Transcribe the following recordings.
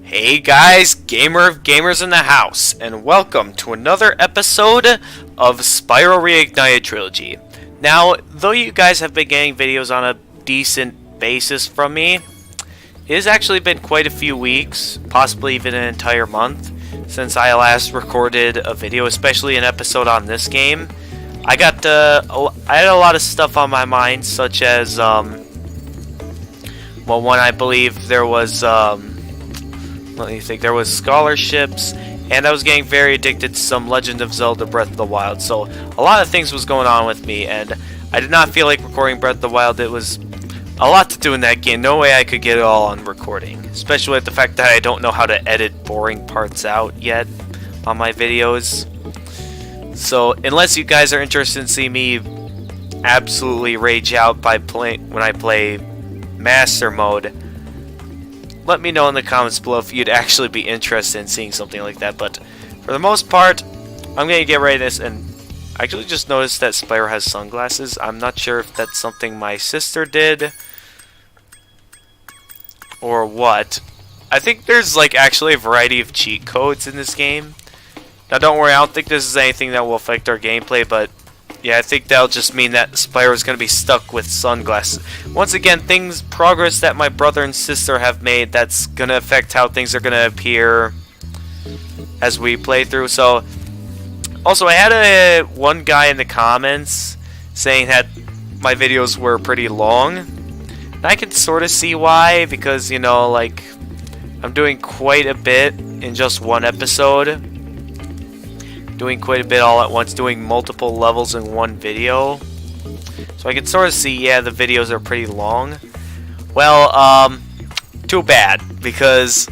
Hey guys, gamers in the house, and welcome to another episode of Spyro Reignited Trilogy. Now, though you guys have been getting videos on a decent basis from me, it has actually been quite a few weeks, possibly even an entire month, since I last recorded a video, especially an episode on this game. I had a lot of stuff on my mind, such as, well, one, I believe there was, let me think, there was scholarships, and I was getting very addicted to some Legend of Zelda Breath of the Wild, so a lot of things was going on with me, and I did not feel like recording Breath of the Wild. It was a lot to do in that game. No way I could get it all on recording, especially with the fact that I don't know how to edit boring parts out yet on my videos. So unless you guys are interested in seeing me absolutely rage out by when I play Master Mode, let me know in the comments below if you'd actually be interested in seeing something like that. But for the most part, I'm going to get ready to this, and I actually just noticed that Spyro has sunglasses. I'm not sure if that's something my sister did or what. I think there's like actually a variety of cheat codes in this game. Now don't worry, I don't think this is anything that will affect our gameplay, but yeah, I think that'll just mean that Spyro is going to be stuck with sunglasses. Once again, progress that my brother and sister have made, that's going to affect how things are going to appear as we play through. So, also, I had one guy in the comments saying that my videos were pretty long. And I can sort of see why, because, you know, like, I'm doing quite a bit in just one episode. Doing quite a bit all at once, doing multiple levels in one video. So I can sort of see, yeah, the videos are pretty long. Well, too bad, because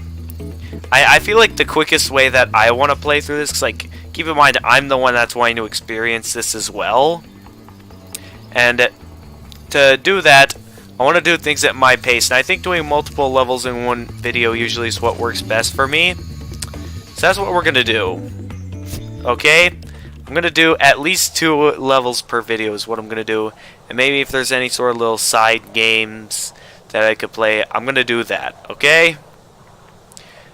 I feel like the quickest way that I want to play through this, because, like, keep in mind, I'm the one that's wanting to experience this as well. And to do that, I want to do things at my pace. And I think doing multiple levels in one video usually is what works best for me. So that's what we're going to do. Okay, I'm going to do at least 2 levels per video is what I'm going to do. And maybe if there's any sort of little side games that I could play, I'm going to do that, okay?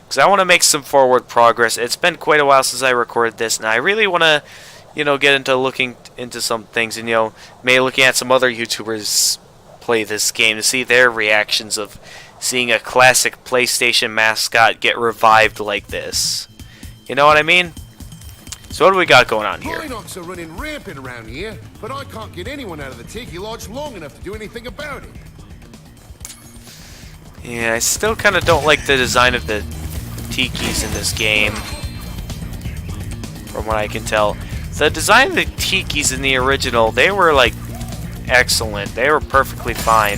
Because I want to make some forward progress. It's been quite a while since I recorded this, and I really want to, you know, get into looking into some things, and, you know, maybe looking at some other YouTubers play this game to see their reactions of seeing a classic PlayStation mascot get revived like this. You know what I mean? So what do we got going on here? Rhinox are running rampant around here, but I can't get anyone out of the Tiki Lodge long enough to do anything about it. Yeah, I still kind of don't like the design of the Tikis in this game, from what I can tell. The design of the Tikis in the original, they were, like, excellent. They were perfectly fine.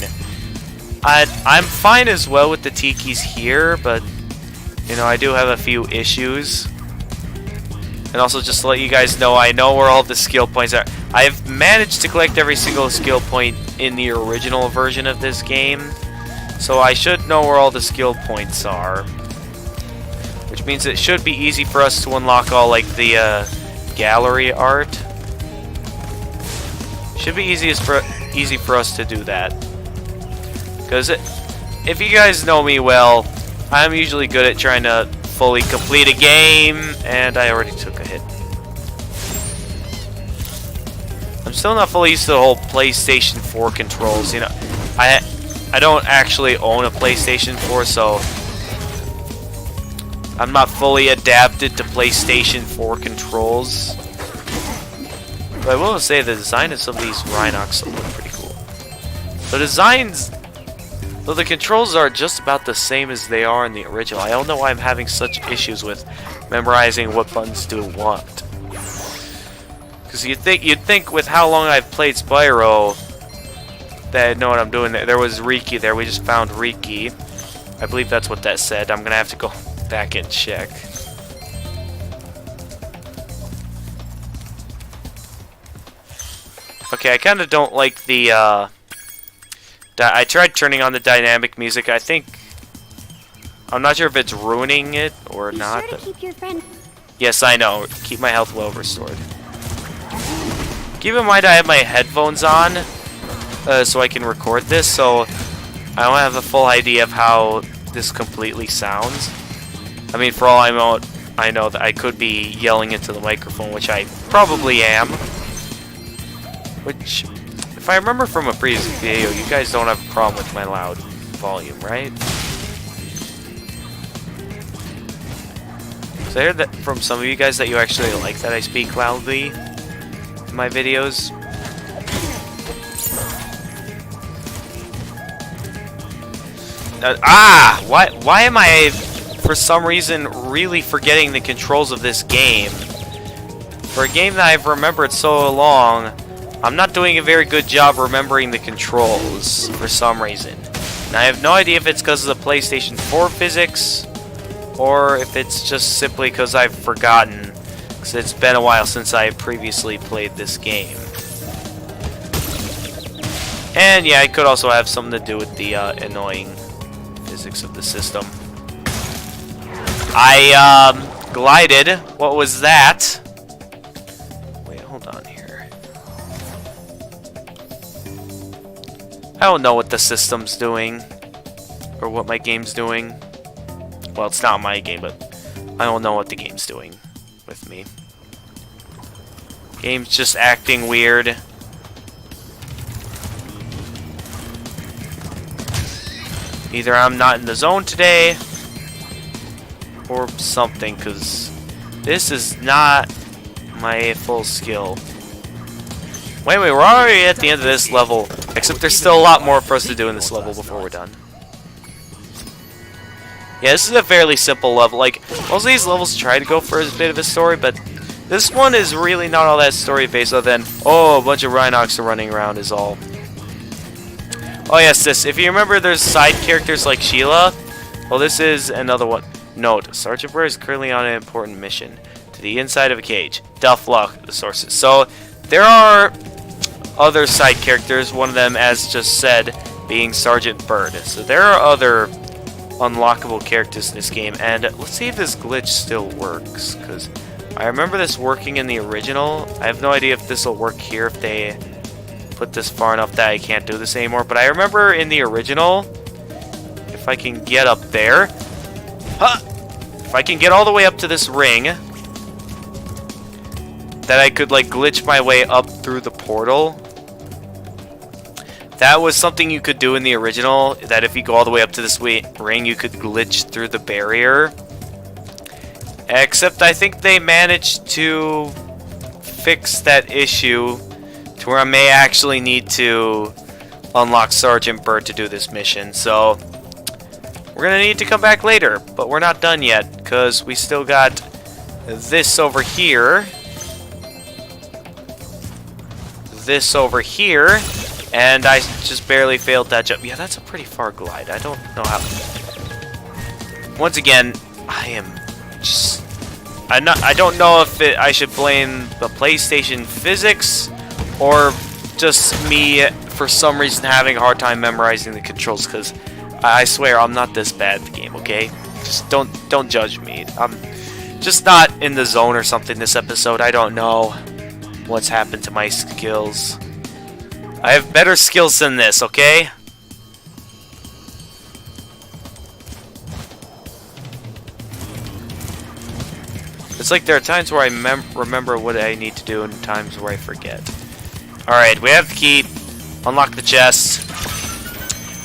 I'm fine as well with the Tikis here, but, you know, I do have a few issues. And also, just to let you guys know, I know where all the skill points are. I've managed to collect every single skill point in the original version of this game, so I should know where all the skill points are. Which means it should be easy for us to unlock all, like, the gallery art. Should be easy for us to do that. Because if you guys know me well, I'm usually good at trying to fully complete a game, and I already took a hit. I'm still not fully used to the whole PlayStation 4 controls. You know, I don't actually own a PlayStation 4, so I'm not fully adapted to PlayStation 4 controls. But I will say the design of some of these Rhinox look pretty cool. The designs, though the controls are just about the same as they are in the original, I don't know why I'm having such issues with memorizing what buttons do what. Because you'd think with how long I've played Spyro that I'd know what I'm doing. There was Riki there. We just found Riki. I believe that's what that said. I'm gonna have to go back and check. Okay, I kind of don't like the I tried turning on the dynamic music. I'm not sure if it's ruining it or not. Be sure to keep your friend. Yes, I know. Keep my health well restored. Keep in mind I have my headphones on, so I can record this, so I don't have a full idea of how this completely sounds. I mean, for all I know that I could be yelling into the microphone, which I probably am. Which, if I remember from a previous video, you guys don't have a problem with my loud volume, right? So I heard that from some of you guys that you actually like that I speak loudly in my videos. Why am I, for some reason, really forgetting the controls of this game? For a game that I've remembered so long, I'm not doing a very good job remembering the controls for some reason. And I have no idea if it's because of the PlayStation 4 physics, or if it's just simply because I've forgotten, because it's been a while since I previously played this game. And yeah, it could also have something to do with the annoying physics of the system. I glided. What was that? Wait, hold on here. I don't know what the system's doing, or what my game's doing. Well, it's not my game, but I don't know what the game's doing with me. Game's just acting weird. Either I'm not in the zone today, or something, because this is not my full skill. Wait, we're already at the end of this level, except there's still a lot more for us to do in this level before we're done. Yeah, this is a fairly simple level. Like, most of these levels try to go for a bit of a story, but this one is really not all that story-based, other than, oh, a bunch of Rhinox are running around is all. Oh yes, this. If you remember, there's side characters like Sheila. Well, this is another one. Note, Sergeant Burr is currently on an important mission to the inside of a cage. Duff luck, the sources. So, there are other side characters, one of them, as just said, being Sergeant Bird. So there are other unlockable characters in this game, and let's see if this glitch still works, because I remember this working in the original. I have no idea if this will work here if they put this far enough that I can't do this anymore, but I remember in the original, if I can get up there, if I can get all the way up to this ring, that I could like glitch my way up through the portal. That was something you could do in the original, that if you go all the way up to this ring, you could glitch through the barrier. Except I think they managed to fix that issue to where I may actually need to unlock Sergeant Bird to do this mission. So we're going to need to come back later, but we're not done yet, because we still got this over here. This over here. And I just barely failed that jump. Yeah, that's a pretty far glide. I don't know how. Once again, I am just. I don't know if I should blame the PlayStation physics or just me for some reason having a hard time memorizing the controls. Because I swear I'm not this bad at the game. Okay, just don't judge me. I'm just not in the zone or something this episode. I don't know what's happened to my skills. I have better skills than this, okay? It's like there are times where I remember what I need to do and times where I forget. Alright, we have the key. Unlock the chest.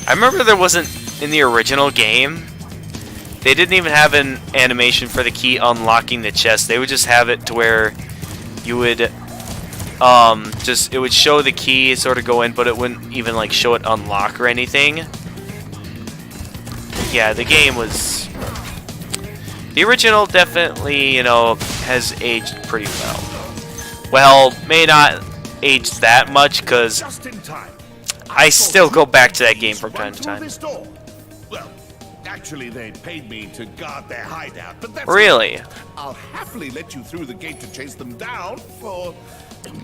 I remember there wasn't, in the original game, they didn't even have an animation for the key unlocking the chest. They would just have it to where you would it would show the key sort of go in, but it wouldn't even like show it unlock or anything. Yeah, the game was, the original definitely, you know, has aged pretty well. Well, may not age that much, because I still go back to that game from time to time. Well, actually, they paid me to guard their hideout, but that's really? I'll happily let you through the gate to chase them down for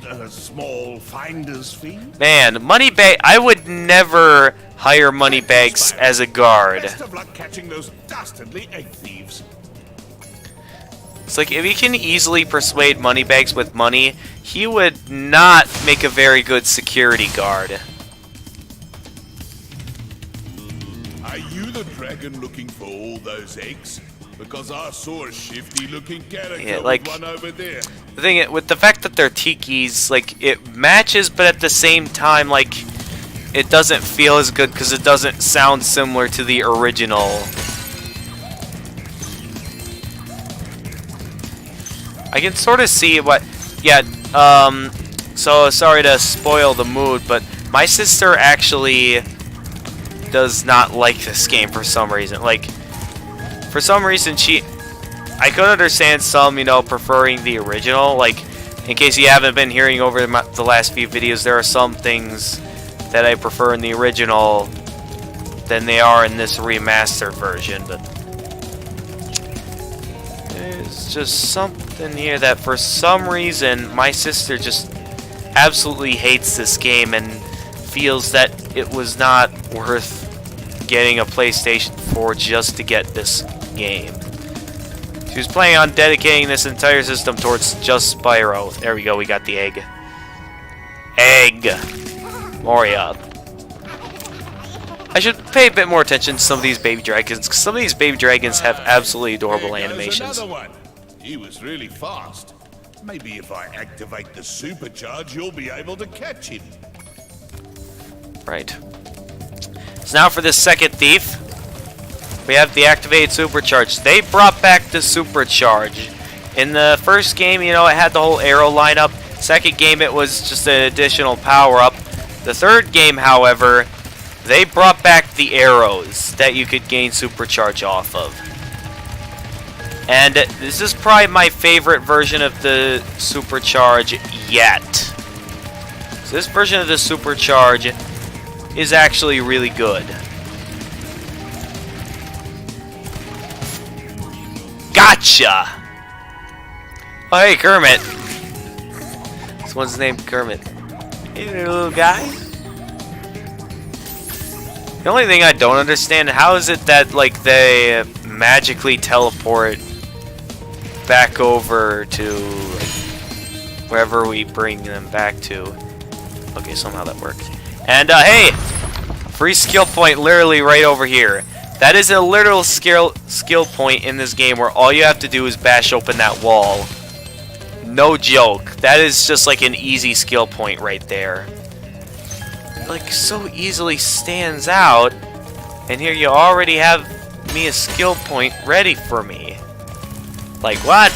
a small finder's fee. Man, Moneybag, I would never hire Moneybags as a guard. Best of luck catching those dastardly egg thieves. It's like, if you can easily persuade Moneybags with money, he would not make a very good security guard. Are you the dragon looking for all those eggs? Because I saw a shifty-looking character Yeah, like, with one over there. the thing with the fact that they're tikis, like, it matches, but at the same time, like, it doesn't feel as good because it doesn't sound similar to the original. I can sort of see what, yeah, so sorry to spoil the mood, but my sister actually does not like this game for some reason. Like, for some reason, I could understand some, you know, preferring the original. Like, in case you haven't been hearing over the last few videos, there are some things that I prefer in the original than they are in this remastered version, but there's just something here that for some reason my sister just absolutely hates this game and feels that it was not worth getting a PlayStation 4 just to get this game. She was planning on dedicating this entire system towards just Spyro. There we go, we got the egg. Egg! Moria. I should pay a bit more attention to some of these baby dragons, because some of these baby dragons have absolutely adorable animations. Another one. He was really fast. Maybe if I activate the supercharge, you'll be able to catch him. Right. So now for this second thief, we have the activated supercharge. They brought back the supercharge. In the first game, you know, it had the whole arrow lineup. Second game, it was just an additional power-up. The third game, however, they brought back the arrows that you could gain supercharge off of. And this is probably my favorite version of the supercharge yet. So this version of the supercharge is actually really good. Gotcha! Oh, hey, Kermit. This one's named Kermit. Hey there, little guy. The only thing I don't understand, how is it that, like, they magically teleport back over to, like, wherever we bring them back to? Okay, somehow that worked. And, hey! Free skill point literally right over here. That is a literal skill point in this game where all you have to do is bash open that wall. No joke. That is just like an easy skill point right there. Like, so easily stands out. And here you already have me a skill point ready for me. Like, what?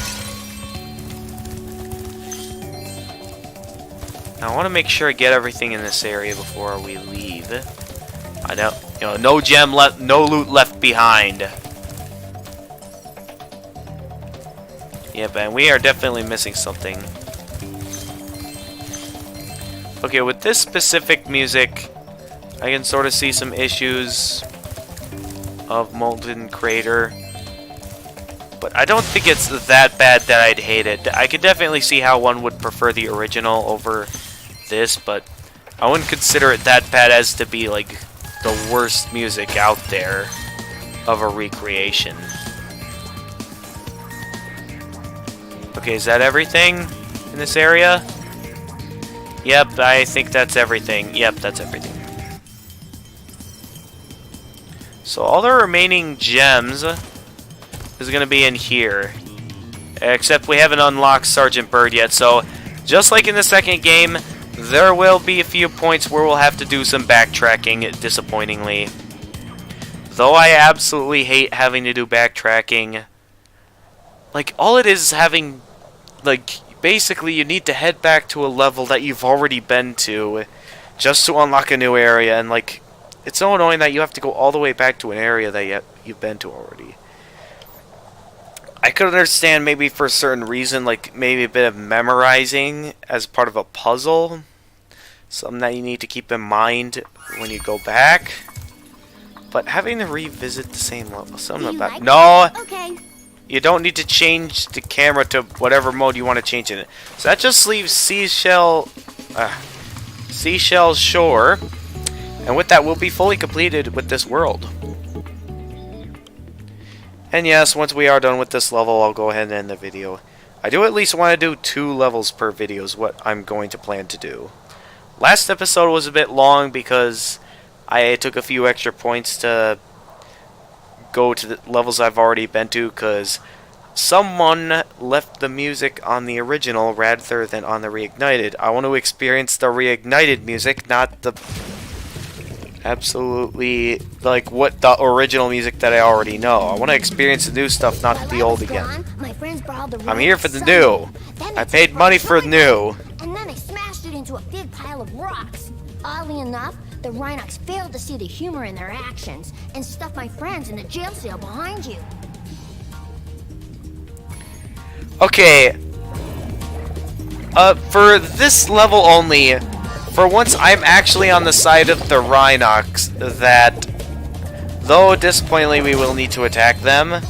Now, I want to make sure I get everything in this area before we leave. I don't, you know, no gem left, no loot left behind. Yeah, but we are definitely missing something. Okay, with this specific music, I can sort of see some issues of Molten Crater. But I don't think it's that bad that I'd hate it. I could definitely see how one would prefer the original over this, but I wouldn't consider it that bad as to be like the worst music out there of a recreation. Okay, is that everything in this area? Yep, I think that's everything. Yep, that's everything. So all the remaining gems is going to be in here. Except we haven't unlocked Sergeant Bird yet, so just like in the second game, there will be a few points where we'll have to do some backtracking, disappointingly. Though I absolutely hate having to do backtracking. Like, all it is having, like, basically you need to head back to a level that you've already been to just to unlock a new area, and, like, it's so annoying that you have to go all the way back to an area that you've been to already. I could understand maybe for a certain reason, like maybe a bit of memorizing as part of a puzzle. Something that you need to keep in mind when you go back. But having to revisit the same level, something about... Like no! Okay. You don't need to change the camera to whatever mode you want to change it. So that just leaves Seashell Shore. And with that, we'll be fully completed with this world. And yes, once we are done with this level, I'll go ahead and end the video. I do at least want to do 2 levels per video is what I'm going to plan to do. Last episode was a bit long because I took a few extra points to go to the levels I've already been to, because someone left the music on the original rather than on the Reignited. I want to experience the Reignited music, not the absolutely, like, what the original music that I already know. I want to experience the new stuff, not the old again. I'm here for the new. I paid money for the new. And then I smashed it into a big pile of rocks. Oddly enough, the Rhinox failed to see the humor in their actions and stuffed my friends in the jail cell behind you. Okay. For this level only, for once I'm actually on the side of the Rhinox that, though disappointingly we will need to attack them,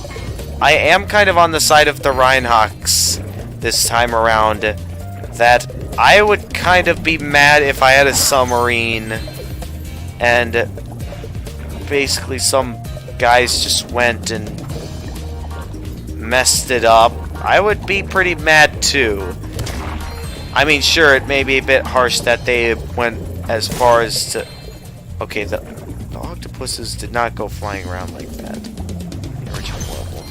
I am kind of on the side of the Rhinox this time around, that I would kind of be mad if I had a submarine and basically some guys just went and messed it up. I would be pretty mad too. I mean, sure, it may be a bit harsh that they went as far as to... Okay, the octopuses did not go flying around like that in the original level.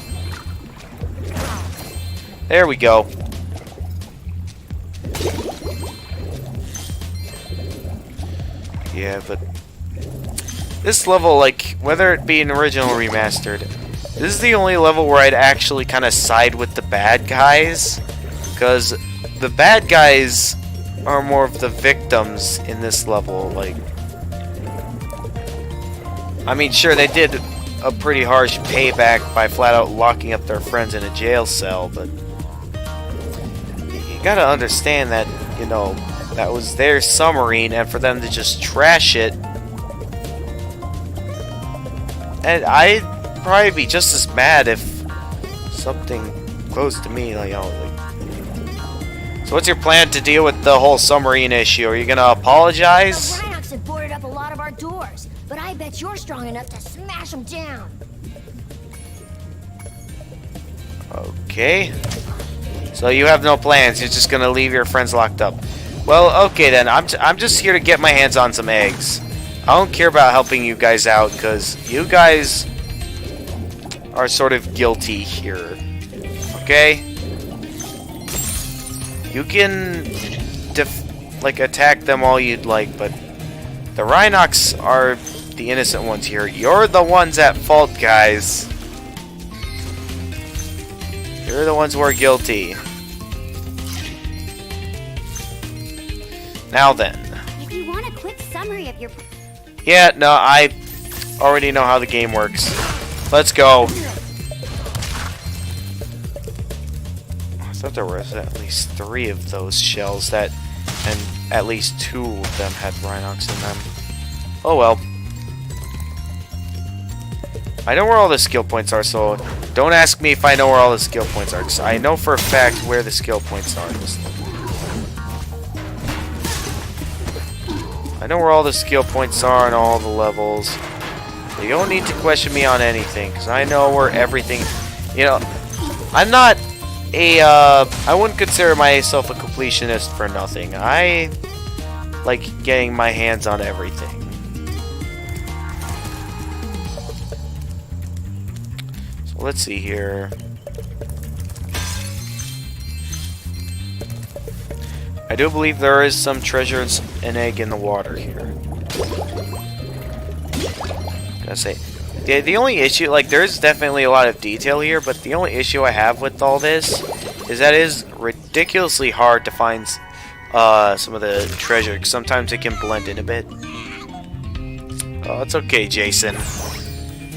There we go. Yeah, but this level, like, whether it be an original or remastered, this is the only level where I'd actually kind of side with the bad guys, because the bad guys are more of the victims in this level. Like, I mean, sure, they did a pretty harsh payback by flat out locking up their friends in a jail cell, but you gotta understand that, you know, that was their submarine, and for them to just trash it, and I'd probably be just as mad if something close to me, like, you know, like... So what's your plan to deal with the whole submarine issue? Are you gonna apologize? The Rhinox have boarded up a lot of our doors, but I bet you're strong enough to smash them down. Okay. So you have no plans. You're just gonna leave your friends locked up. Well, okay then. I'm just here to get my hands on some eggs. I don't care about helping you guys out, because you guys are sort of guilty here. Okay? You can attack them all you'd like, but the Rhinox are the innocent ones here. You're the ones at fault, guys. You're the ones who are guilty. Now then. If you want a quick summary of your... Yeah, no, I already know how the game works. Let's go. I thought there was at least 3 of those shells that, and at least 2 of them had Rhinox in them. Oh well. I know where all the skill points are, so don't ask me if I know where all the skill points are, because I know for a fact where the skill points are in this level. I know where all the skill points are in all the levels. So you don't need to question me on anything, because I know where everything... You know, I'm not a... I wouldn't consider myself a completionist for nothing. I like getting my hands on everything. So let's see here. I do believe there is some treasures, an egg in the water here. Gotta say, the only issue, like, there's definitely a lot of detail here, but the only issue I have with all this is that it is ridiculously hard to find some of the treasure, 'cause sometimes it can blend in a bit. Oh, it's okay, Jason.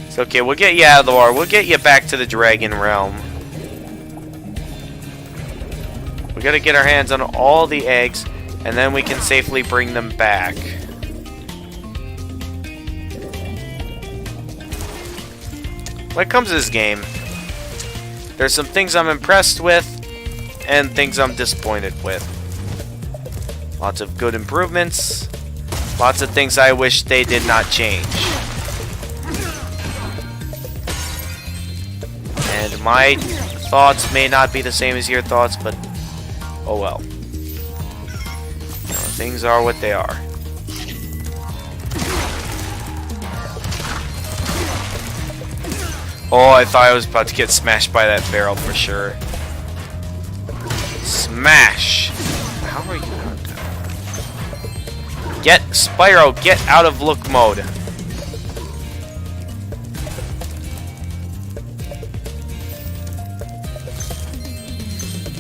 It's okay, we'll get you out of the water. We'll get you back to the Dragon Realm. We gotta get our hands on all the eggs, and then we can safely bring them back. When it comes to this game, there's some things I'm impressed with, and things I'm disappointed with. Lots of good improvements, lots of things I wish they did not change. And my thoughts may not be the same as your thoughts, but oh well. You know, things are what they are. Oh, I thought I was about to get smashed by that barrel for sure. Smash! How are you not down? Get Spyro, get out of look mode.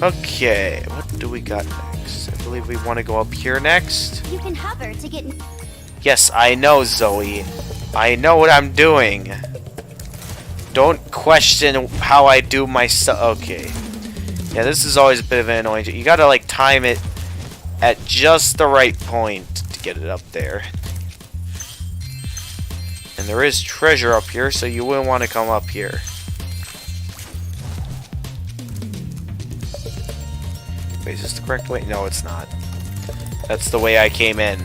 Okay, what do we got next? I believe we want to go up here next. You can hover to get. Yes, I know, Zoe. I know what I'm doing. Don't question how I do my stuff. Okay. Yeah, this is always a bit of an annoying. You gotta, like, time it at just the right point to get it up there. And there is treasure up here, so you wouldn't want to come up here. Wait, is this the correct way? No, it's not. That's the way I came in.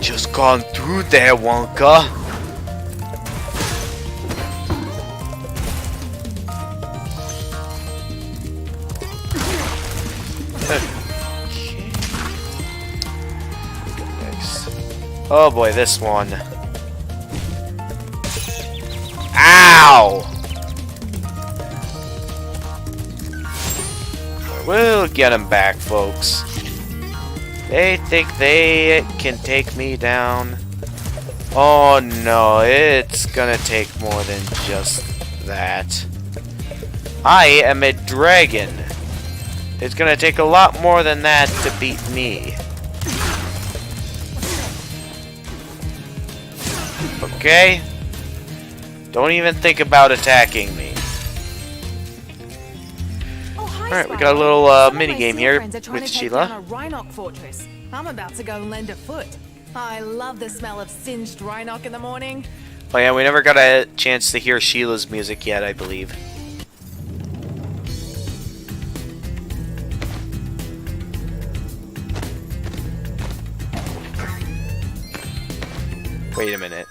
Just gone through there, Wonka. Okay. Next. Oh boy, this one. Ow! We'll get him back, folks. They think they can take me down. Oh no, it's gonna take more than just that. I am a dragon. It's gonna take a lot more than that to beat me. Okay? Don't even think about attacking me. Alright, we got a little mini game here with Sheila. Fortress. I'm about to go lend a foot. I love the smell of singed Rhinoc in the morning. Oh yeah, we never got a chance to hear Sheila's music yet, I believe. Wait a minute.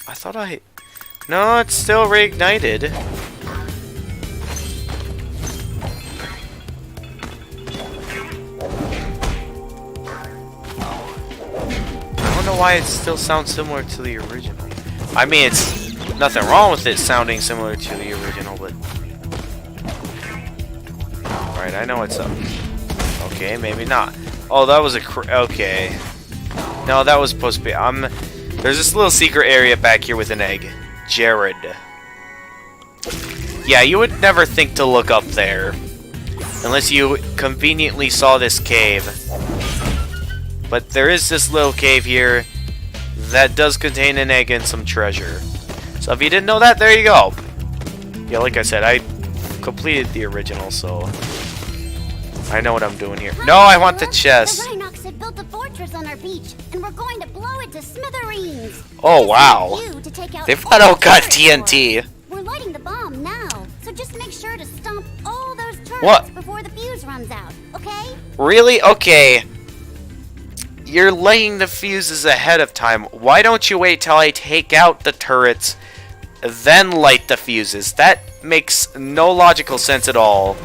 I thought I... No, it's still reignited. I don't know why it still sounds similar to the original. I mean, it's nothing wrong with it sounding similar to the original, but... Alright, I know what's up. Okay, maybe not. Oh, that was a okay. No, that was supposed to be... There's this little secret area back here with an egg. Jared. Yeah, you would never think to look up there. Unless you conveniently saw this cave. But there is this little cave here that does contain an egg and some treasure. So if you didn't know that, there you go. Yeah, like I said, I completed the original, so I know what I'm doing here. No, I want the chest. The Rhinocs have built a fortress on our beach, and we're going to blow it to smithereens. Oh, wow. They've all got TNT. We're lighting the bomb now, so just make sure to stomp all those turrets before the fuse runs out, okay? Really? Okay. You're laying the fuses ahead of time. Why don't you wait till I take out the turrets, then light the fuses? That makes no logical sense at all.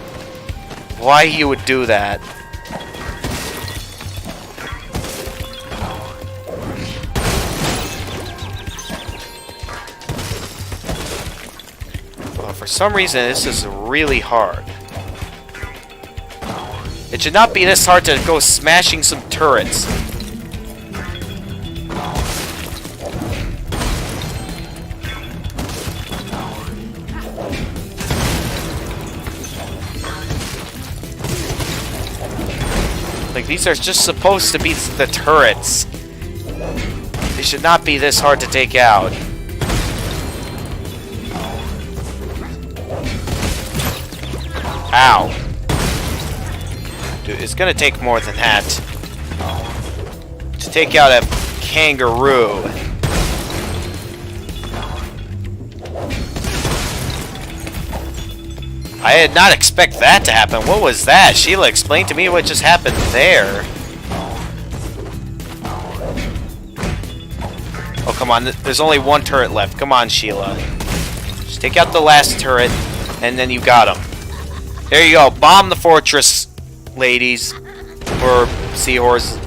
Why you would do that? Well, for some reason, this is really hard. It should not be this hard to go smashing some turrets. Like, these are just supposed to be the turrets. They should not be this hard to take out. Ow. Dude, it's gonna take more than that to take out a kangaroo. I did not expect that to happen. What was that? Sheila, explain to me what just happened there. Oh, come on. There's only one turret left. Come on, Sheila. Just take out the last turret, and then you got him. There you go. Bomb the fortress, ladies. Or seahorse.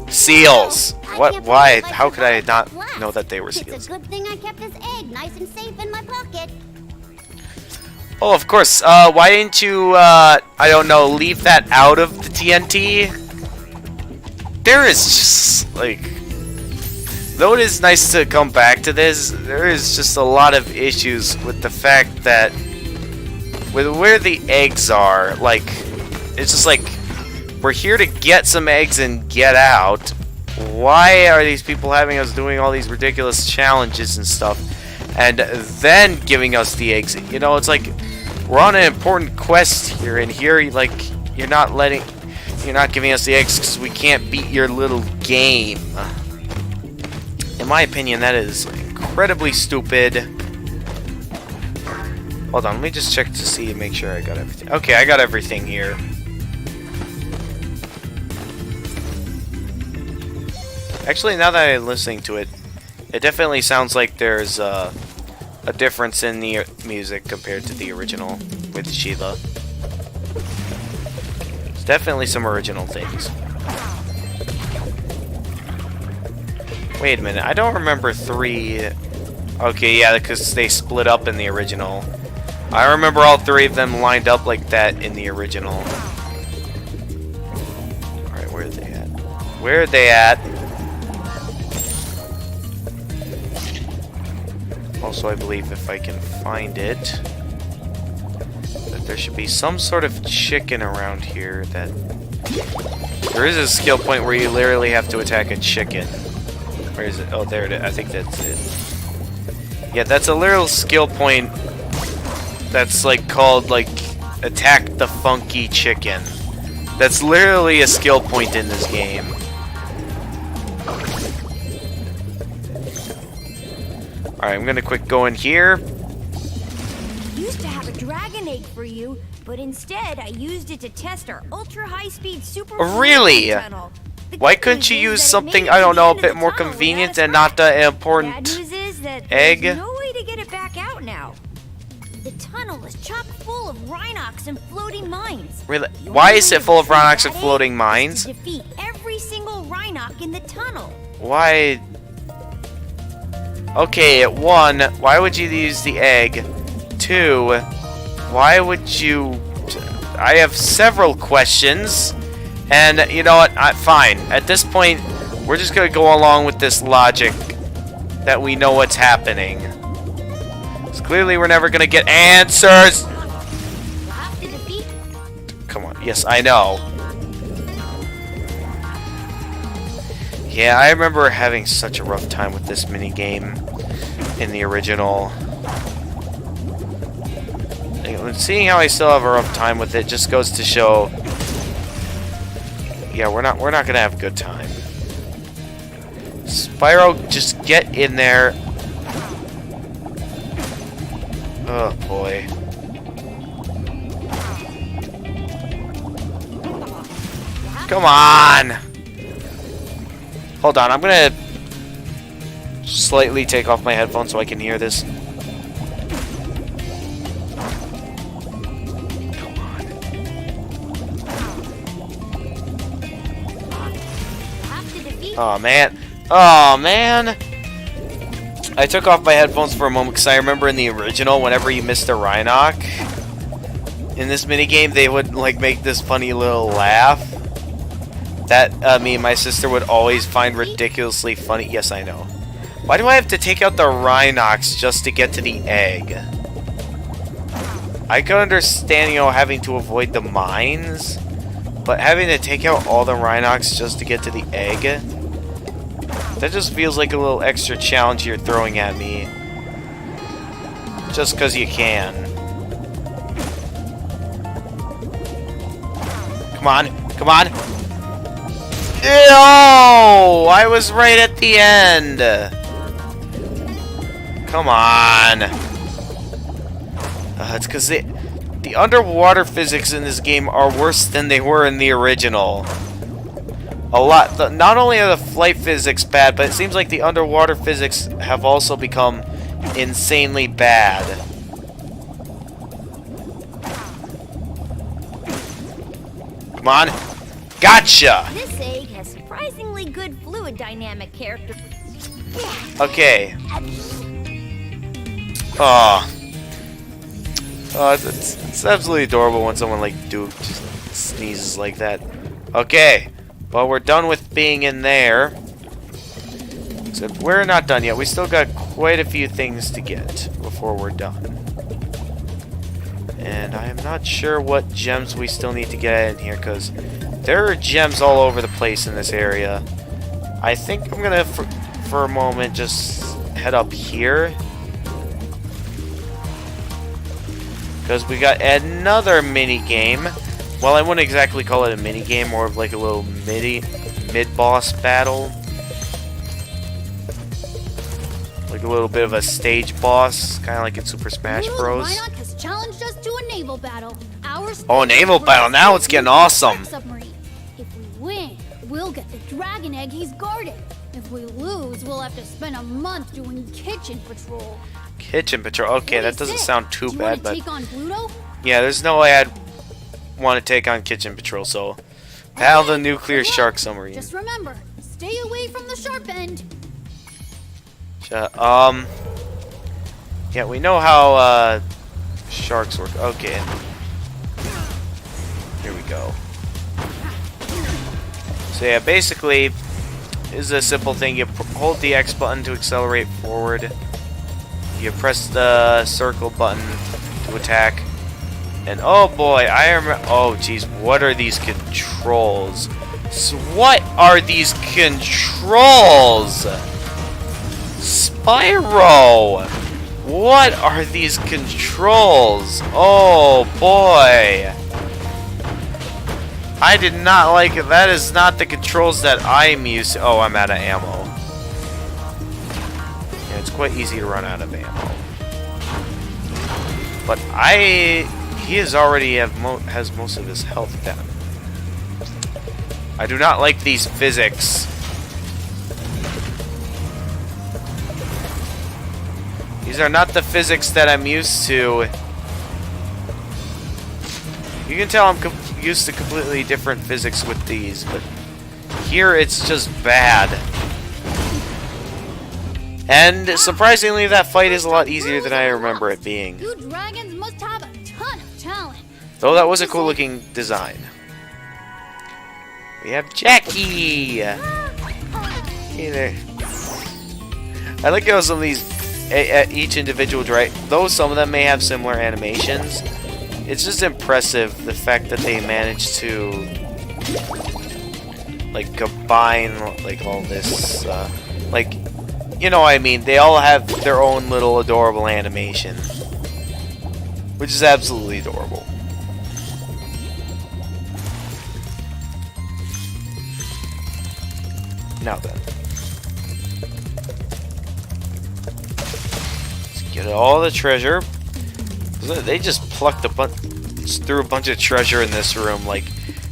Seals. What? Why? How could I not... know that they were It's seals. a good thing I kept this egg nice and safe in my pocket. Oh, of course. Why didn't you, I don't know, leave that out of the TNT? There is just, like... Though it is nice to come back to this, there is just a lot of issues with the fact that... with where the eggs are, like... It's just like... We're here to get some eggs and get out. Why are these people having us doing all these ridiculous challenges and stuff? And then giving us the eggs? You know, it's like... We're on an important quest here, and here, like, you're not giving us the eggs because we can't beat your little game. In my opinion, that is incredibly stupid. Hold on, let me just check to see, make sure I got everything. Okay, I got everything here. Actually, now that I'm listening to it, it definitely sounds like there's a difference in the music compared to the original with Sheila. There's definitely some original things. Wait a minute, I don't remember 3... Okay, yeah, because they split up in the original. I remember all 3 of them lined up like that in the original. Alright, where are they at? Where are they at? Also, I believe if I can find it, that there should be some sort of chicken around here that... There is a skill point where you literally have to attack a chicken. Where is it? Oh, there it is. I think that's it. Yeah, that's a little skill point that's like called like attack the funky chicken. That's literally a skill point in this game. Alright, I'm gonna quick go in here. Used to have a dragon egg for you, but instead I used it to test our ultra high-speed super Really? tunnel. The Why good couldn't news you is use that it something, made I it don't to know, the a end bit of the more tunnel convenient without and not that Bad important news is that egg? there's no way to get it back out now. The tunnel is chock full of Rhinox and floating mines. Really? The Why only is way it to full of clear Rhinox that and egg floating is mines? to defeat every single Rhinox in the tunnel. Why? Okay, 1, why would you use the egg? 2, why would you... I have several questions. And, you know what? Fine. At this point, we're just gonna go along with this logic that we know what's happening. Because clearly we're never gonna get answers! Come on. Yes, I know. Yeah, I remember having such a rough time with this minigame in the original. And seeing how I still have a rough time with it just goes to show, yeah, we're not gonna have a good time. Spyro, just get in there. Oh boy. Come on! Hold on, I'm gonna slightly take off my headphones so I can hear this. Come on. Oh man. Oh man! I took off my headphones for a moment because I remember in the original, whenever you missed a Rhinox in this minigame, they would like make this funny little laugh that me and my sister would always find ridiculously funny. Yes, I know. Why do I have to take out the Rhinox just to get to the egg? I could understand, you know, having to avoid the mines, but having to take out all the Rhinox just to get to the egg? That just feels like a little extra challenge you're throwing at me. Just because you can. Come on. Come on. No! I was right at the end. Come on. It's because the underwater physics in this game are worse than they were in the original. A lot. Not only are the flight physics bad, but it seems like the underwater physics have also become insanely bad. Come on. Gotcha! This egg has surprisingly good fluid dynamic character. Okay. Oh. Oh, it's absolutely adorable when someone like Duke just sneezes like that. Okay. Well, we're done with being in there. Except we're not done yet. We still got quite a few things to get before we're done. And I am not sure what gems we still need to get in here, because there are gems all over the place in this area. I think I'm gonna, for a moment, just head up here. Because we got another mini game. Well, I wouldn't exactly call it a mini game, more of like a little mid-boss battle. Like a little bit of a stage boss, kind of like in Super Smash Bros. Rhinoc has challenged us to a naval battle. Oh, naval battle! Now it's getting awesome. Submarine. If we win, we'll get the dragon egg he's guarding. If we lose, we'll have to spend a month doing kitchen patrol. Kitchen patrol. Okay, that doesn't sound too bad, but take on Pluto? yeah, there's no way I'd want to take on kitchen patrol. So, battle the nuclear shark submarine. Just remember, stay away from the sharp end. Yeah, we know how sharks work. Okay, here we go. So yeah, basically, this is a simple thing. You hold the X button to accelerate forward. You press the circle button to attack. And oh boy, I remember. Oh jeez, what are these controls? So what are these controls? Spyro! What are these controls? Oh boy! I did not like it. That is not the controls that I'm used to. Oh, I'm out of ammo. Yeah, it's quite easy to run out of ammo. But he is already has most of his health down. I do not like these physics. These are not the physics that I'm used to. You can tell I'm used to completely different physics with these, but here it's just bad. And surprisingly, that fight is a lot easier than I remember it being. You dragons must have a ton of talent. Though that was a cool looking design. We have Jackie! Hey there. I like how some of these, each individual drag, though some of them may have similar animations, it's just impressive the fact that they managed to like combine like all this, like, you know what I mean, they all have their own little adorable animation, which is absolutely adorable. Now then, let's get all the treasure. They just plucked threw a bunch of treasure in this room. Like,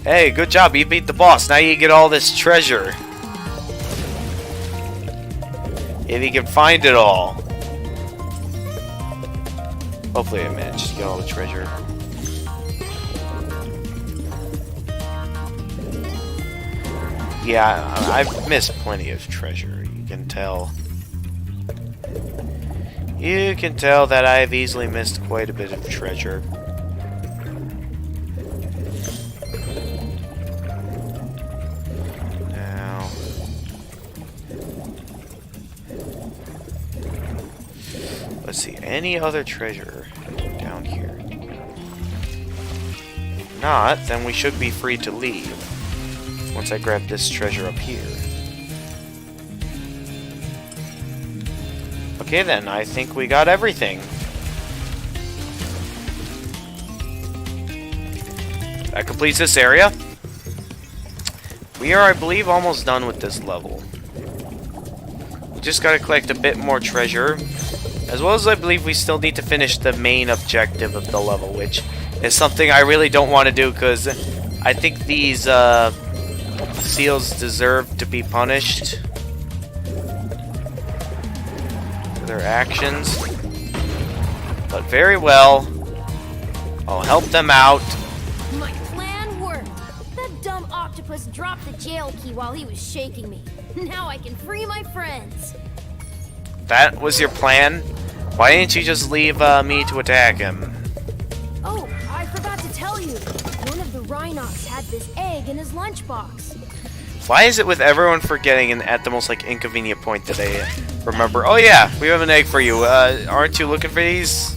hey, good job, you beat the boss. Now you get all this treasure. If you can find it all. Hopefully, I managed to get all the treasure. Yeah, I've missed plenty of treasure, you can tell. You can tell that I've easily missed quite a bit of treasure. Now, let's see, any other treasure down here? If not, then we should be free to leave. Once I grab this treasure up here. Okay then, I think we got everything. That completes this area. We are, I believe, almost done with this level. We just gotta collect a bit more treasure. As well as I believe we still need to finish the main objective of the level, which is something I really don't want to do because I think these seals deserve to be punished for their actions. But very well, I'll help them out. My plan worked. That dumb octopus dropped the jail key while he was shaking me. Now I can free my friends. That was your plan? Why didn't you just leave me to attack him? Oh, I forgot to tell you. One of the Rhinox had this egg in his lunchbox. Why is it with everyone forgetting and at the most like inconvenient point that they remember? Oh yeah, we have an egg for you. Aren't you looking for these?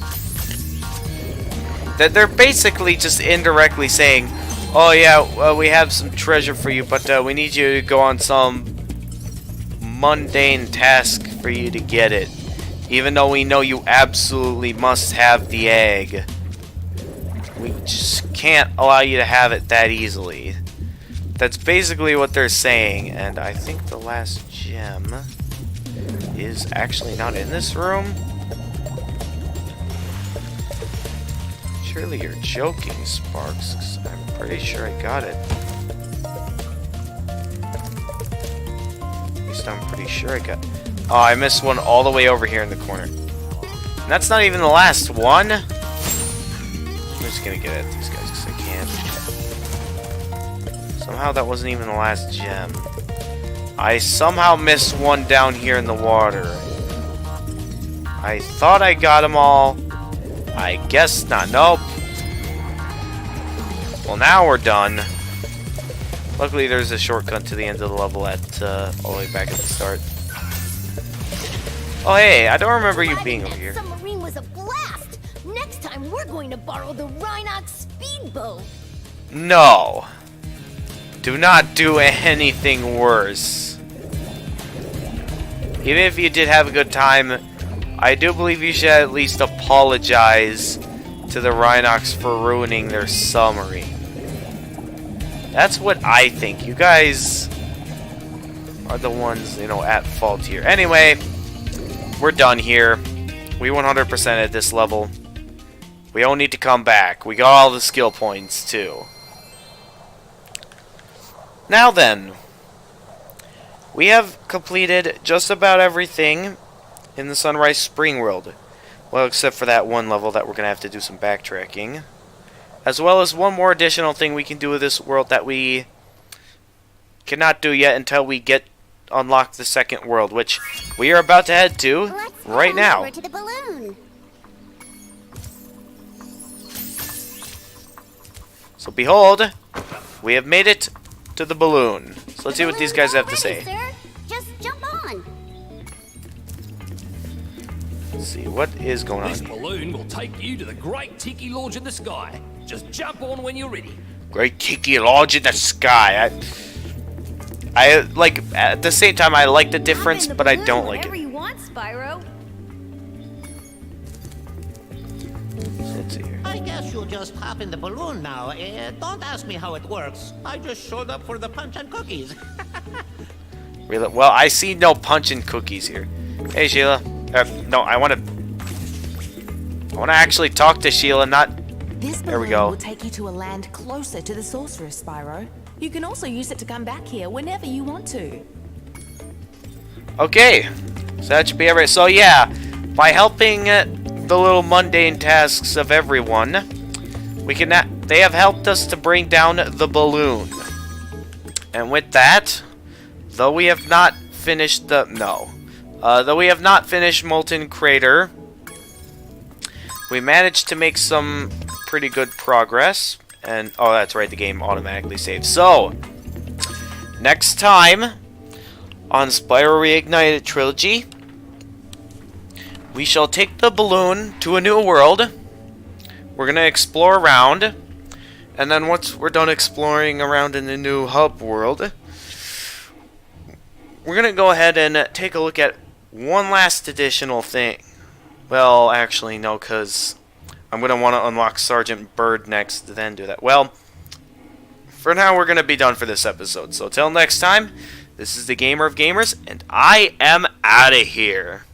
That they're basically just indirectly saying, oh yeah, we have some treasure for you, but we need you to go on some mundane task for you to get it. Even though we know you absolutely must have the egg. We just can't allow you to have it that easily. That's basically what they're saying, and I think the last gem is actually not in this room. Surely you're joking, Sparks, 'cause I'm pretty sure I got it. At least I'm pretty sure I got it. Oh, I missed one all the way over here in the corner. And that's not even the last one. I'm just gonna get at these guys because I can. Somehow that wasn't even the last gem. I somehow missed one down here in the water. I thought I got them all. I guess not. Nope. Well, now we're done. Luckily, there's a shortcut to the end of the level at all the way back at the start. Oh, hey, I don't remember you being over here. That submarine was a blast. Next time, we're going to borrow the Rhinox speedboat. No. Do not do anything worse. Even if you did have a good time, I do believe you should at least apologize to the Rhinox for ruining their submarine. That's what I think. You guys are the ones, you know, at fault here. Anyway, we're done here. We 100% at this level. We don't need to come back. We got all the skill points, too. Now then, we have completed just about everything in the Sunrise Spring World. Well, except for that one level that we're going to have to do some backtracking. As well as one more additional thing we can do with this world that we cannot do yet until we unlock the second world, which we are about to head to right now. Over to the balloon. So behold, we have made it to the balloon. So let's see what these guys have to say. Sir. Just jump on. Let's see what is going on This here. balloon will take you to the Great Tiki Lodge in the sky. Just jump on when you're ready. Great Tiki Lodge in the sky. I like, at the same time, I like the difference, but I don't like Whatever it. you want, Spyro. So let's see here. I guess you'll just hop in the balloon now. Don't ask me how it works. I just showed up for the punch and cookies. Really? Well, I see no punch and cookies here. Hey, Sheila. No, I want to actually talk to Sheila, not... This There we balloon go. will take you to a land closer to the sorceress, Spyro. You can also use it to come back here whenever you want to. Okay, so that should be everything. So yeah, by helping the little mundane tasks of everyone, they have helped us to bring down the balloon. And with that, though we have not finished Molten Crater, we managed to make some pretty good progress. And, oh, that's right, the game automatically saves. So, next time on Spyro Reignited Trilogy, we shall take the balloon to a new world. We're going to explore around. And then once we're done exploring around in the new hub world, we're going to go ahead and take a look at one last additional thing. Well, actually, no, because I'm going to want to unlock Sergeant Bird next, then do that. Well, for now, we're going to be done for this episode. So, till next time, this is the Gamer of Gamers, and I am out of here.